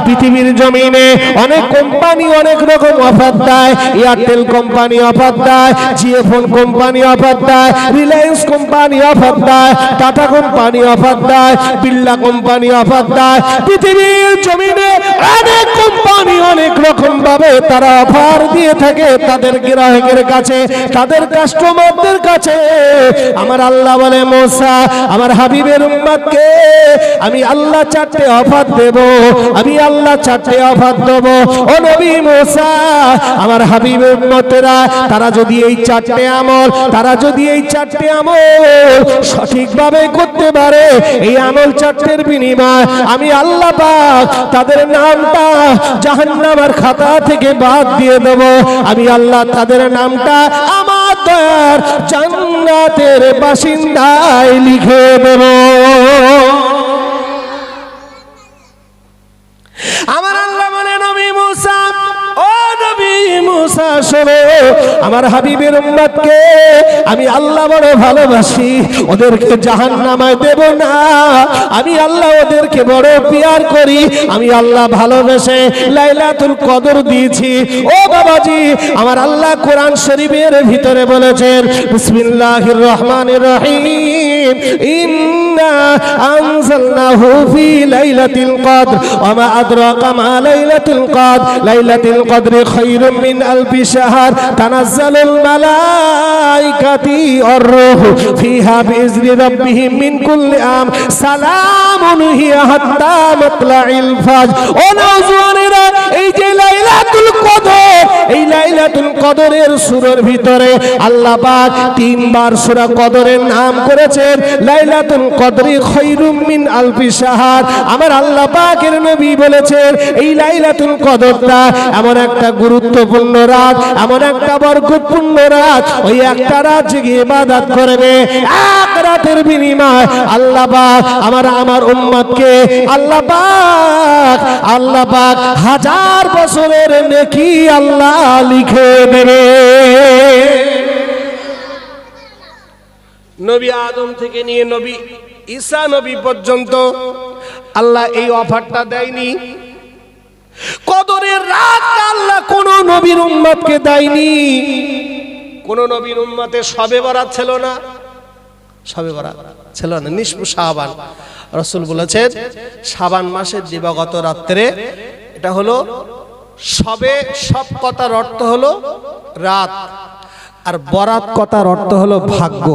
পৃথিবীর জমিনে অনেক কোম্পানি অনেক রকম অফার দেয়, এয়ারটেল কোম্পানি অফার দেয়, জিও ফোন কোম্পানি অফার দেয়, রিলায়েন্স কোম্পানি অফার দেয়, টাটা কোম্পানি অফার দেয়, বিড়লা কোম্পানি অফার দেয়। পৃথিবীর জমিনে অনেক কোম্পানি অনেক রকম ভাবে তারা অফার দিয়ে থাকে তাদের গ্রাহকের কাছে, তাদের কাস্টমারদের কাছে। আমার আল্লাহ বলে মুসা আমার হাবিবের উম্মতকে আমি আল্লাহ 4টে অফার দেব, আমি আল্লাহ 4টে অফার দেব। ও নবী মুসা, আমার হাবিবের উম্মতেরা তারা যদি এই 4টে আমল, তারা যদি এই 4টে আমল সঠিকভাবে করতে পারে, এই আমল 4টের বিনিময় আমি আল্লাহ পাক তাদের নামটা জাহান্নামের খাতা থেকে বাদ দিয়ে দেব। আমি আল্লাহ তাদের নামটা আমার দয়ার জান্নাতের বাসিন্দায় লিখে দেব। আমার আল্লাহ বলে নবী মুসা, ও নবী মুসা শোনো, আমার হাবিবের উম্মতকে আমি আল্লাহ বড় ভালোবাসি, ওদেরকে জাহান্নামায় দেব না। আমি আল্লাহ ওদেরকে বড় পিয়ার করি, আমি আল্লাহ ভালোবেসে লাইলাতুল কদর দিয়েছি। ও বাবাজি, আমার আল্লাহ কোরআন শরীফের ভিতরে বলেছেন বিসমিল্লাহির রহমানির রহিম, ইন্না আনজালনাহু ফি লাইলাতিল কদর ওয়া মা আদরাকা মা লাইলাতুল কদর, লাইলাতুল কদরি খায়রুম মিন আলফি শাহর, তানাজ্জালুল মালাইকাতু ওয়ার রূহু ফিহা বিইজনি রাব্বিহিম মিন কুল্লি আম, সালামুন হিয়া হাত্তা মাতলাইল ফাজর। ও নওজওয়ানেরা, এই যে লাইলাতুল কদর এই লাইলাতুল কদরের সূরার ভিতরে আল্লাহ পাক তিনবার সূরা কদরের নাম করেছেন লাইলাতুল কদরি খায়রুম মিন আলফি শাহর। আমার আল্লাহ পাকের নবী বলেছেন এই লাইলাতুল কদরটা এমন একটা গুরুত্বপূর্ণ রাত, এমন একটা বরকতপূর্ণ রাত, ওই একটা রাত জেগে ইবাদত করবে, এক রাতের বিনিময় আল্লাহ পাক আমার উম্মতকে আল্লাহ পাক হাজার বছরের নেকি আল্লাহ লিখে দেবে। নবী আদম থেকে নিয়ে নবী ঈসা নবী পর্যন্ত আল্লাহ এই অফারটা দেয়নি। কদরের রাত আল্লাহ কোন নবীর উম্মতকে দেয়নি। কোন নবীর উম্মতে শবে বরাত ছিল না, শবে বরাত ছিল না, নিসফু শাবান। রাসূল বলেছেন শাবান মাসের দিবাগত রাত্রে, এটা হলো শবে, সব কথার অর্থ হলো রাত, আর বরাত কথার অর্থ হলো ভাগ্য,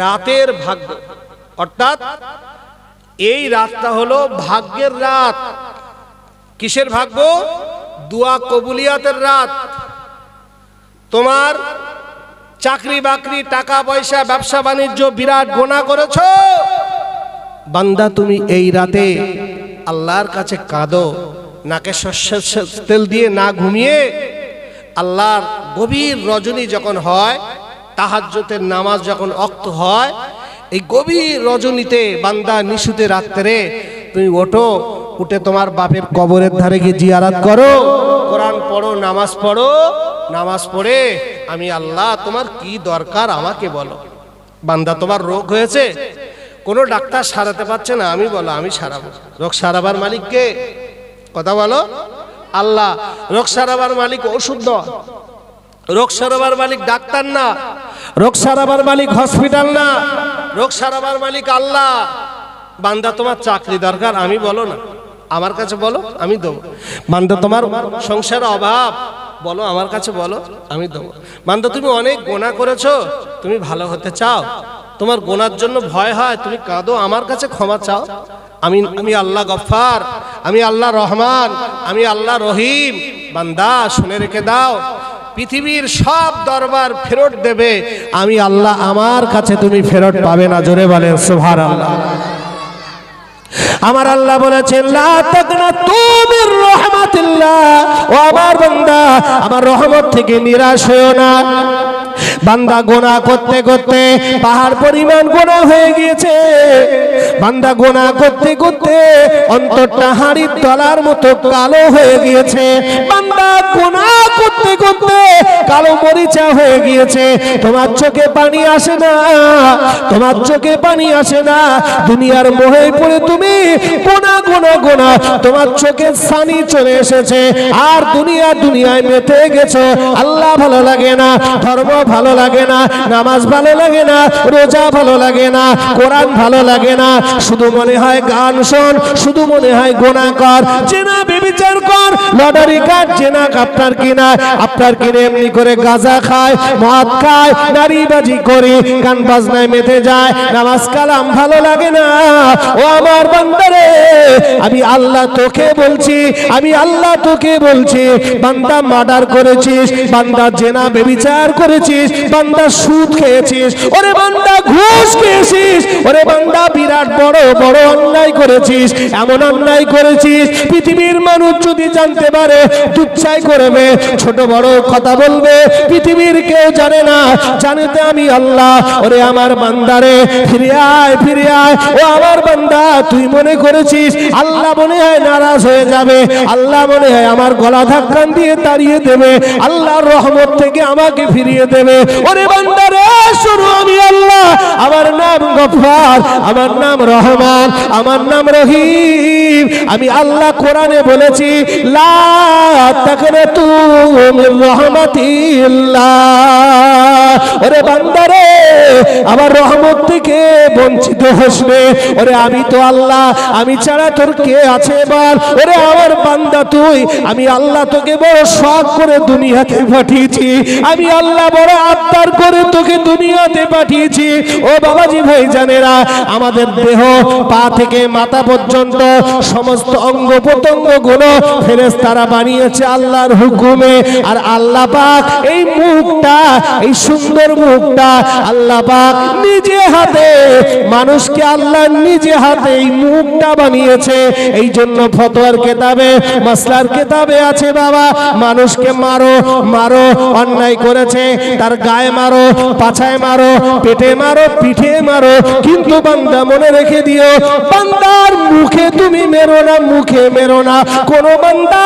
রাতের ভাগ্য। অর্থাৎ এই রাতটা হলো ভাগ্যের রাত। কিসের ভাগ্য? দোয়া কবুলিয়াতের রাত। তোমার চাকরি বাকরি, টাকা পয়সা, ব্যবসা বাণিজ্য বিরাট গুনাহ করেছো, বান্দা তুমি এই রাতে আল্লাহর কাছে কাঁদো, নাকে সর্ষের তেল দিয়ে না ঘুমিয়ে। আল্লাহর গভীর রজনী যখন হয়, তাহাজ্জুদের নামাজ যখন ওয়াক্ত হয়, এই গভীর রজনীতে বান্দা নিশুতে রাত্রে তুমি ওঠো, উঠে তোমার বাপের কবরের ধারে গিয়ে জিয়ারত করো, কোরআন পড়ো, নামাজ পড়ো, নামাজ পড়ে আমি আল্লাহ তোমার কি দরকার আমাকে বলো। বান্দা তোমার রোগ হয়েছে, কোনো ডাক্তার সারাতে পারছে না, আমি বলো আমি সারাবো। রোগ সারাবার মালিক কে? কথা বলো। আল্লাহ। রোগ সারাবার মালিক ওষুধ নয়, রোগ সারাবার মালিক ডাক্তার না, রোগ সারাবার মালিক হসপিটাল না, রোগ সারাবার মালিক আল্লাহ। বান্দা তোমার চাকরি দরকার, আমি বলো না, আমার কাছে বলো, আমি দেবো। বান্দা তোমার সংসারে অভাব, বলো আমার কাছে বলো, আমি দেবো। বান্দা তুমি অনেক গুনাহ করেছো, তুমি ভালো হতে চাও, তোমার গুনার জন্য ভয় হয়, তুমি কাঁদো, আমার কাছে ক্ষমা চাও। আমি আল্লাহ গফফার, আমি আল্লাহ রহমান, আমি আল্লাহ রহিম। বান্দা শুনে রেখে দাও, পৃথিবীর সব দরবার ফেরত দেবে, আমি আল্লাহ আমার কাছে তুমি ফেরত পাবে না। জোরে বলেন সুবহানাল্লাহ। আমার আল্লাহ বলেছেন লা তাকনাতু মির রাহমাতিল্লাহ, ও আমার বান্দা আমার রহমত থেকে নিরাশ হয়ো না। বান্দা গুনাহ করতে করতে পাহাড় পরিমাণ গুনাহ হয়ে গিয়েছে, বান্দা গুনাহ করতে করতে অন্তরটা হাড়ির তলার মতো কালো হয়ে গিয়েছে, বান্দা গুনাহ করতে করতে কালো মরিচা হয়ে গিয়েছে, তোমার চোখে পানি আসে না, তোমার চোখে পানি আসে না, দুনিয়ার মোহে পড়ে তুমি গুনাহ গুনাহ গুনাহ, তোমার চোখে ছানি চলে এসেছে, আর দুনিয়ায় মেতে গেছো। আল্লাহ ভালো লাগে না, ধর্ম ভালো লাগে না, নামাজ ভালো লাগে না, রোজা ভালো লাগে না, কোরআন ভালো লাগে না, শুধু মনে হয় গান শোন, শুধু মনে হয় গুনাহ কর, জেনা ব্যভিচার কর, লটারি কাট, জেনা আপনার কিনে এমনি করে গাঁজা খায়, মদ খায়, নারীবাজি করে, গান বাজনায় মেতে যায়, নামাজ কালাম ভালো লাগে না। ও আমার বান্দারে, আমি আল্লাহ তোকে বলছি, আমি আল্লাহ তোকে বলছি, বান্দা মার্ডার করেছিস, বান্দা জেনা ব্যভিচার করেছিস, বান্দা সুদ খেয়েছিস, ওরে বান্দা ঘুষ খেয়েছিস, ওরে বান্দা বিরাট বড় বড় অন্যায় করেছিস, এমন অন্যায় করেছিস পৃথিবীর মানুষ যদি জানতে পারে তুচ্ছাই করবে, ছোট বড় কথা বলবে, পৃথিবীর কেউ জানে না, জানেতে আমি আল্লাহ। ওরে আমার বান্দারে ফিরে আয়, ফিরে আয়। ও আমার বান্দা, তুই মনে করেছিস আল্লাহ মনে হয় নারাজ হয়ে যাবে, আল্লাহ মনে হয় আমার গলা ধাক্কান দিয়ে তাড়িয়ে দেবে, আল্লাহর রহমত থেকে আমাকে ফিরিয়ে দেবে। ওরে বান্দারে শুনো, আমি আল্লাহ, আমার নাম গফফার, আমার নাম রহমান, আমার নাম রহিম। আমি আল্লাহ কোরআনে বলেছি লা তাকনাতু মির রাহমাতিল্লাহ। ওরে বান্দারে আমার রহমত থেকে বঞ্চিত হোস নে। ওরে আমি তো আল্লাহ, আমি ছাড়া তোর কে আছে বল? ওরে আমার বান্দা তুই, আমি আল্লাহ তোকে বড় শখ করে দুনিয়াতে পাঠিয়েছি, আমি আল্লাহ বড় আবদার করে তোকে দুনিয়াতে পাঠিয়েছি। ও বাবাজি ভাই জানেরা, আমাদের দেহ পা থেকে মাথা পর্যন্ত সমস্ত অঙ্গ প্রত্যঙ্গ গুলো ফেরেশতারা বানিয়েছে আল্লাহর হুকুমে। আর আল্লাহ পাক এই মুখটা, এই সুন্দর মুখটা আল্লাহ পাক নিজে হাতে, মানুষকে আল্লাহ নিজে হাতে এই মুখটা বানিয়েছে। এই জন্য ফতোয়ার কেতাবে, মাসলার কেতাবে আছে বাবা, মানুষকে মারো মারো, অন্যায় করেছে তার গায়ে মারো, পাছায় মারো, পেটে মারো, পিঠে মারো, কিন্তু বান্দা মনে রেখে দিও, বান্দার মুখে তুমি মেরো না, মুখে মেরো না। কোন বান্দা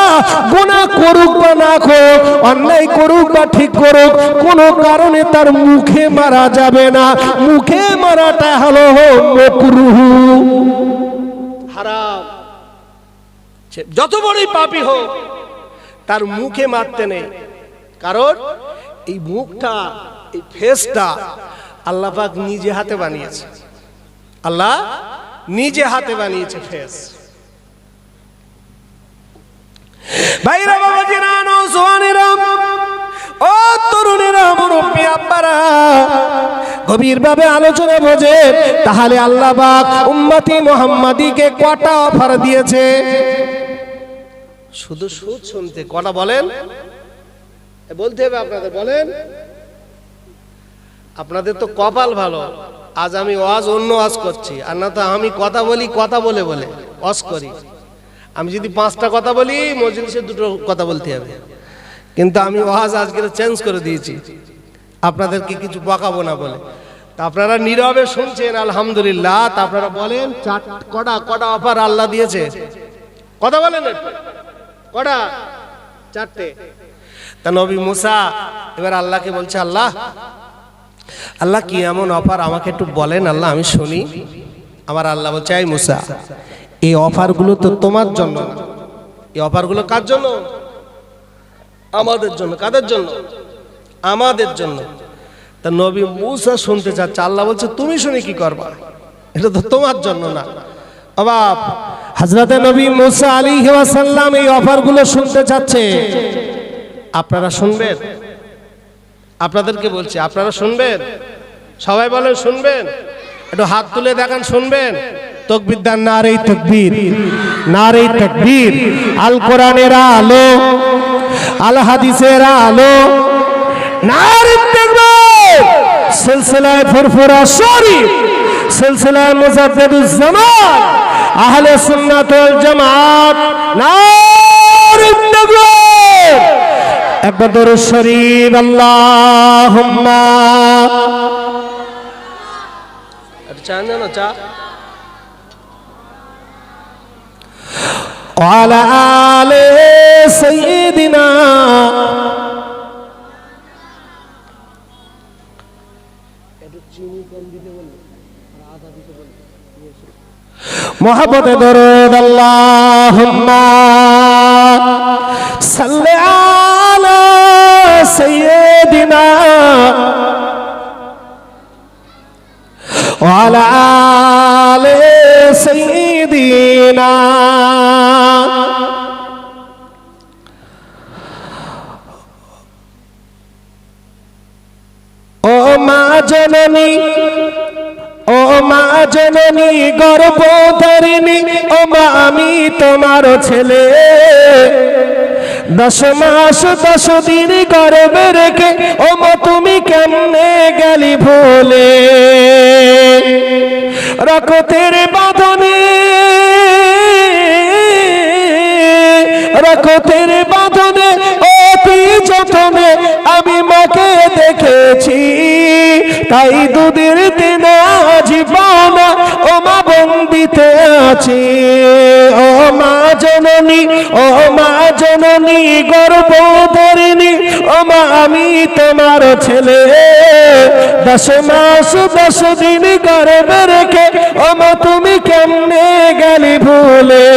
গুনাহ করুক বা না করুক, অন্যায় করুক বা ঠিক করুক, কোন কারণে তার মুখে মারা যাবে না। মুখে মারাটা হলো মাকরুহ, হারাম। যত বড়ই পাপী হোক তার মুখে মারতে নেই, কারণ এই মুখটা, এই ফেসটা আল্লাহ পাক নিজে হাতে বানিয়েছে। আল্লাহ নিজে হাতে বানিয়েছে ফেস। ভাইরা বাবাজিরা, নওজওয়ানেরা, ও তরুণেরা, মুরব্বী আব্বারা, গভীরভাবে আলোচনা বোঝে। তাহলে আল্লাহ পাক উম্মতি মুহাম্মাদিকে কটা অফার দিয়েছে? শুধু সুদ শুনতে কটা বলেন? বলতে হবে আপনাদের, বলেন। আপনাদের তো কপাল ভালো, আজ আমি ওয়াজ অন্য ওয়াজ করছি, আর না তো আমি কথা বলি, কথা বলে বলে ওয়াজ করি। আমি যদি 5টা কথা বলি, মজলিসে 2টো কথা বলতে হবে, কিন্তু আমি ওয়াজ আজকে চেঞ্জ করে দিয়েছি আপনাদেরকে কিছু বকাবো না বলে। তা আপনারা নীরবে শুনছেন, আলহামদুলিল্লাহ। তা আপনারা বলেন কটা অফার আল্লাহ দিয়েছে? কথা বলেন, কটা? 4টে। তা নবী মুসা এবার আল্লাহকে বলছে, আল্লাহ আল্লাহ কি এমন অফার আমাকে একটু বলেন আল্লাহ, আমি শুনি। আমার আল্লাহ বলছে, এই মুসা, এই অফারগুলো তো তোমার জন্য না, এই অফারগুলো কার জন্য? আমাদের জন্য। কাদের জন্য? আমাদের জন্য। তা নবী মুসা শুনতে চাচ্ছে, আল্লাহ বলছে তুমি শুনে কি করবা, এটা তো তোমার জন্য না। অবাব হযরতে নবী মুসা আলাইহিস সালাম এই অফারগুলো শুনতে চাচ্ছে। আপনারা শুনবেন? আপনাদেরকে বলছি, আপনারা শুনবেন? সবাই বলেন শুনবেন? একটু হাত তুলে দেখান, শুনবেন? তাকবীর দেন, নারে তাকবীর, নারে তাকবীর। আল কোরআনের আলো, আল হাদিসের আলো, নারে তাকবীর। সিলসিলায়ে ফুরফুরা শরীফ, সিলসিলায়ে মুজাদ্দিদুজ জামান, আহলে সুন্নাত ওয়াল জামাত, নারে তাকবীর। একবার দরুদ শরীফ, আল্লাহুম্মা। চা জানো, চা। ওয়ালা আলে সাইয়্যিদিনা। মুহাব্বতে দরুদ, আল্লাহুম্মা সাল্লি আলা সাইয়্যিদিনা ওয়ালা আলে সাইয়্যিদিনা। ও মা জননী, ও মা জননী গর্ভধারিণী, ও মা আমি তোমার ছেলে। 10 মাস 10 দিন গর্ভে রেখে ও মা তুমি কেমনে গেলি ভুলে। রক্তের বাঁধনে, রক্তের বাঁধনে অতি যতনে আমি মাকে দেখেছি, তাই দুধের দিন জীবন ও মা বন্দিতে আছি। ও মা জননী, ও মা জননী গর্ভধারিণী, ও মা আমি তোমার ছেলে। 10 মাস 10 দিন গর্ভে রেখে ও মা তুমি কেমনে গেলি ভুলে।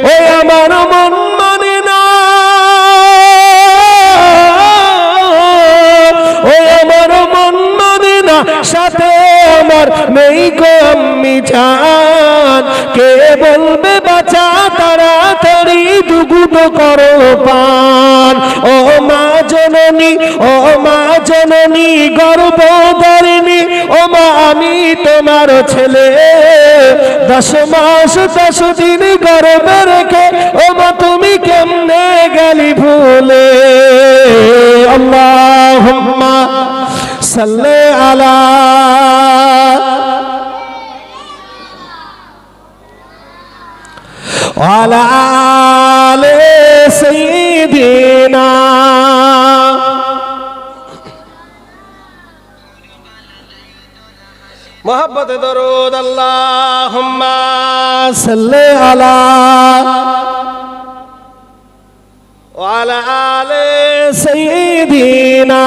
ওই আমার মন মানে না, ওই গো আম্মি জান, কে বলবে বাঁচা তাড়াতাড়ি দুগুলো করো পান। ও মা জননী, ও মা জননী গর্ভধারিণী, ও মা আমি তোমার ছেলে, 10 মাস 10 দিন গর্ভে রেখে ও মা তুমি কেমনে গেলি ভুলে। আল্লাহুম্মা সাল্লি আলা ওয়ালা আলি সাইয়্যিদিনা। मोहब्बत दरूद अल्लाहुम्मा सल्ले अला व अला आले सय्यिदिना।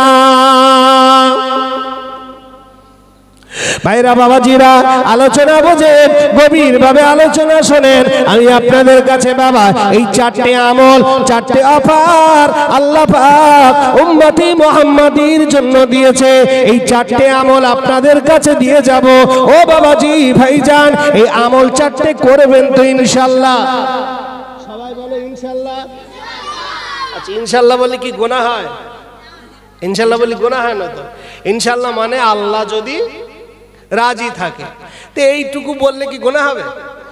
ভাইরা বাবাজিরা, আলোচনা বোঝেন, গভীর ভাবে আলোচনা শোনেন। আমি আপনাদের কাছে বাবা এই 4টে আমল, 4টে অফার আল্লাহ পাক উম্মতি মুহাম্মাদির জন্য দিয়েছে। এই 4টে আমল আপনাদের কাছে দিয়ে যাব। ও বাবাজি ভাইজান, এই আমল 4টে করবেন তো ইনশাআল্লাহ? সবাই বলে ইনশাআল্লাহ। আচ্ছা, ইনশাআল্লাহ বলে কি গুনাহ হয়? ইনশাআল্লাহ বলে গুনাহ হয় না তো? ইনশাআল্লাহ মানে আল্লাহ যদি রাজি থাকে, তো এইটুকু বললে কি গুনাহ হবে?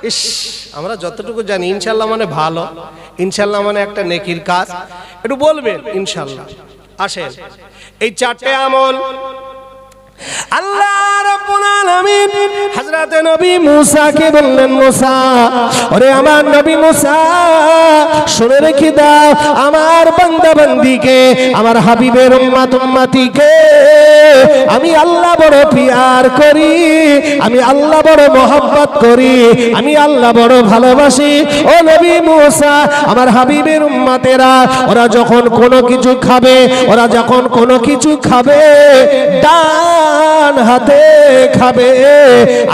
ইস, আমরা যতটুকু জানি ইনশাআল্লাহ মানে ভালো, ইনশাআল্লাহ মানে একটা নেকির কাজ, একটু বলবেন ইনশাআল্লাহ। আসেন, এই 4টে আমল আল্লাহ রাব্বুল আলামিন হযরত নবী মুসাকে বললেন, মুসা, ওরে আমার নবী মুসা, শুনে রেখে দাও, আমার বান্দা বান্দিকে, আমার হাবিবের উম্মত উম্মতিকে আমি আল্লাহ বড় পিয়ার করি, আমি আল্লাহ বড় মহব্বত করি, আমি আল্লাহ বড় ভালোবাসি। ও নবী মুসা, আমার হাবিবের উম্মতেরা ওরা যখন কোনো কিছু খাবে, ওরা যখন কোনো কিছু খাবে, ডান হাতে খাবে।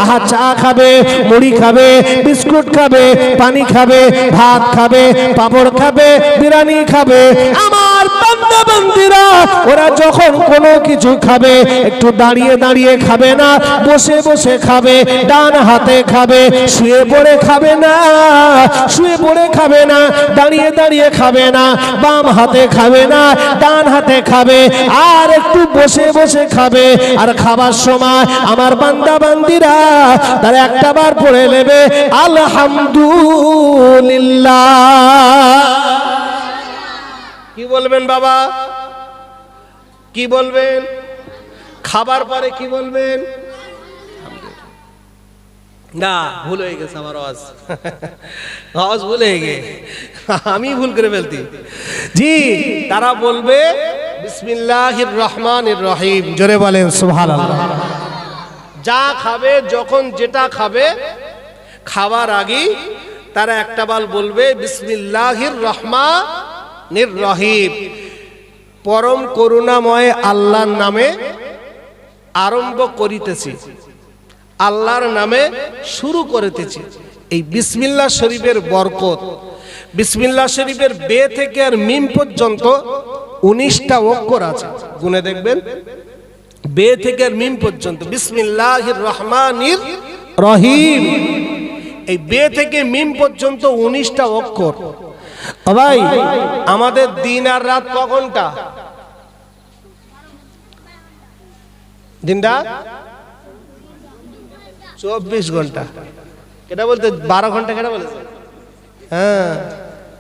আহা, চা খাবে, মুড়ি খাবে, বিস্কুট খাবে, পানি খাবে, ভাত খাবে, পাপড় খাবে, বিরিয়ানি খাবে। আমার বান্দা বান্দিরা ওরা যখন কোনো কিছু খাবে, একটু দাঁড়িয়ে দাঁড়িয়ে খাবে না, বসে বসে খাবে, ডান হাতে খাবে, শুয়ে পড়ে খাবে না, শুয়ে পড়ে খাবে না, দাঁড়িয়ে দাঁড়িয়ে খাবে না, বাম হাতে খাবে না, ডান হাতে খাবে, আর একটু বসে বসে খাবে। আর খাবার সময় আমার বান্দা বান্দিরা তারা একটা বার পড়ে নেবে আলহামদুলিল্লাহ। কি বলবেন বাবা? কি বলবেন? খাবার পরে কি বলবেন? না, ভুল হয়ে গেছে আমার আওয়াজ, আওয়াজ ভুল হয়ে গে, আমি ভুল করে ফেলতি। জি, তারা বলবে বিসমিল্লাহির রহমানির রহিম। জোরে বলেন সুবহানাল্লাহ। যা খাবে, যখন যেটা খাবে, খাবার আগে তারা একটা বার বলবে বিসমিল্লাহির রহমানির রহিম। পরম করুণাময় আল্লাহর নামে আরম্ভ করিতেছি, আল্লাহর নামে শুরু করিতেছি। এই বিসমিল্লাহ শরীফের বরকত, বিসমিল্লাহ শরীফের বে থেকে আর মিম পর্যন্ত 19টা অক্ষর আছে, গুনে দেখবেন। বে থেকে আর মিম পর্যন্ত বিসমিল্লাহির রহমানির রহিম, এই বে থেকে মিম পর্যন্ত 19টা অক্ষর। ও ভাই, আমাদের দিন আর রাত কখনটা? দিন রাত 24 ঘন্টা। কেটা বলতে 12 ঘন্টা কেটা বলেছে? হ্যাঁ,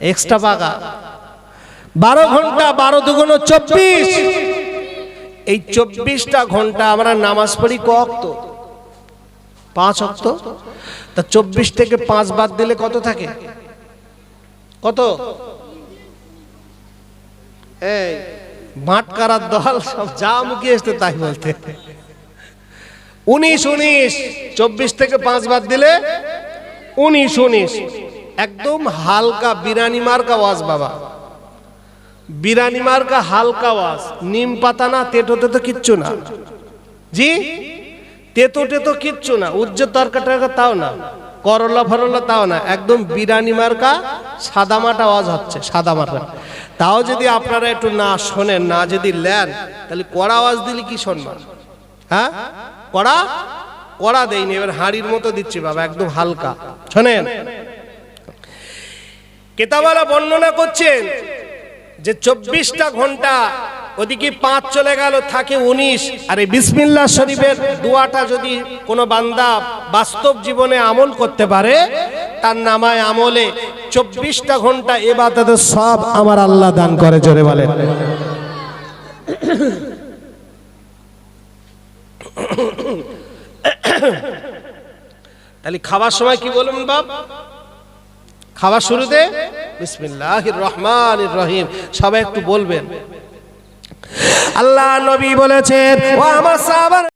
এক্সট্রা পাকা 12 ঘন্টা, 12 দুগুণ 24। এই 24টা ঘন্টা আমরা নামাজ পড়ি ক ওয়াক্ত? 5 ওয়াক্ত। তা 24 থেকে 5 বাদ দিলে কত থাকে? কত? এই মাঠকারার দল সব যা মুখে আসতে তাই বলতে। 19 24 থেকে 5 বাদ দিলে 19। একদম হালকা বিরানি মার্কা আওয়াজ বাবা, বিরানি মার্কা হালকা আওয়াজ। নিম পাতা না, তেতো তেতো কিচ্ছু না। জি, তেতো তেতো কিচ্ছু না, উজ্জ্বল তরকাটা তাও না, করলা ফরলা তাও না, একদম বিরানি মার্কা সাদামাটা আওয়াজ হচ্ছে, সাদামাটা। তাও যদি আপনারা একটু না শোনেন, না যদি লেন, তাহলে কড়া আওয়াজ দিলে কি শুনবেন? হ্যাঁ, কড়া কড়া দেয়নি, এবার হাঁড়ির মতো দিচ্ছি বাবা, একদম হালকা। শোনেন, কেতাবওয়ালা বর্ণনা করছেন যে 24টা ঘন্টা, ওদিকে 5 চলে গেল, থাকে 19। আর এই বিসমিল্লাহ শরীফের দোয়াটা যদি কোনো বান্দা বাস্তব জীবনে আমল করতে পারে, তার নামায় আমলে 24টা ঘন্টা ইবাদতের সব আমার আল্লাহ দান করে। জোরে বলেন। তাহলে খাবার সময় কি বলবেন বাপ? খাবার শুরুতে বিসমিল্লাহির রহমানির রহিম, সবাই একটু বলবেন। আল্লাহ নবী বলেছেন, ও আমার সাহাবা